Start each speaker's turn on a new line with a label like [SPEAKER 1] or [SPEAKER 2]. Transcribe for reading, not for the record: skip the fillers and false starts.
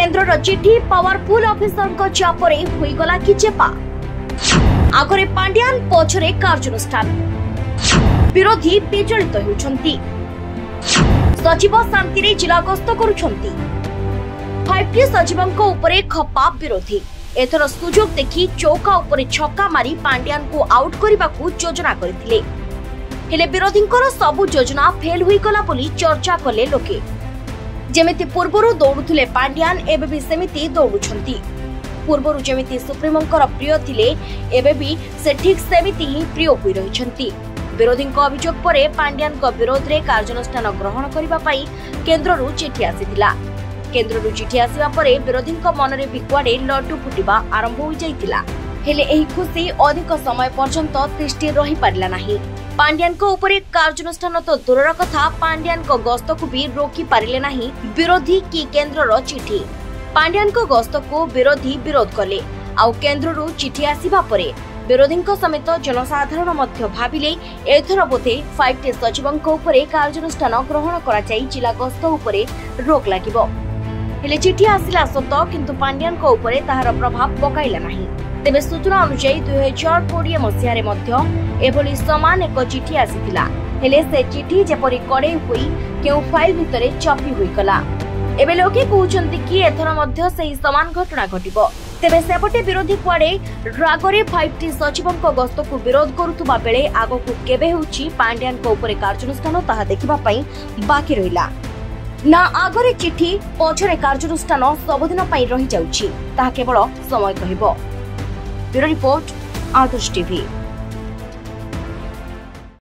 [SPEAKER 1] केन्द्र चिठी powerful officer चापरे होईगला कि चेपा आगरे पांड्यान पछरे कार्यानुष्ठान विरोधी विचलित होउछंती। सचिव शांति रे जिला गस्त करुछंती। 5T सचिवंको उपरे खपा विरोधी एथर सुजोग देखि चौका उपरे छक्का मारी पांड्यान को आउट करबाकू योजना करथिले। हेले विरोधींकर सबु योजना फेल होई गला बोली चर्चा कले लोके। जेमिति पूर्वरु दौड़ुथिले पांड्यान एबे भी सेमिति दौड़ुछंती। पूर्वरु जेमिति सुप्रीमोंकर प्रिय थिले एबे भी से ठीक सेमिति ही प्रिय होई रहिछंती। विरोधींक अभियोग परे पांड्यान को विरोध रे कार्यानुष्ठान ग्रहण करिबा पई केन्द्ररु चिठी आसीथिला। केन्द्ररु चिठी आसीबा परे विरोधींक मनरे बिकुआडे लड्डू फुटिबा आरंभ होई जाइतिला। हेले एही खुशी अधिक समय पर्यंत तिष्ठि रही पारला नाही। पांड्यान को उपरे कार्यानुष्ठान तो दूरर कथा पांड्यान को गस्त को भी रोकी पारिले नाही विरोधी की केन्द्रर चिठी। पांड्यान को गस्त को विरोधी विरोध कले आउ केन्द्ररु चिठी आसीबा परे विरोधींक समेत जनसाधारण मध्य भाविले एथर बोधे 5T सचिवंक उपरे कार्यानुष्ठान ग्रहण करा जाई जिला गस्त उपरे रोक लागिबो। हेले चिठी आसिला सत किंतु पांड्यान को उपरे ताहार प्रभाव पकाइला नाही। तेबे सूचना अनुसार 2020 मसिया रे मध्य एभली समान एक चिठी आसीथिला। हेले से चिठी जेपरि कड़े होई केउ फाइल भितरे चपी होई गला। एबे लोके कहउछन्ति कि एथर मध्य सही समान घटना घटिबो। तेबे सेपटे विरोधी कुआडे रागरे 5T सचिवंक गस्त को विरोध करुथुबा बेले आगकू केबे होउची पांड्यान को उपरे कार्यानुष्ठान ताहा देखिबा पई बाकी रहिला। ना आगरे चिठी पछरे कार्यानुष्ठान सबदिन पई रहि जाउची ताहा केवल समय कहिबो। ब्यूरो रिपोर्ट आदर्श टीवी।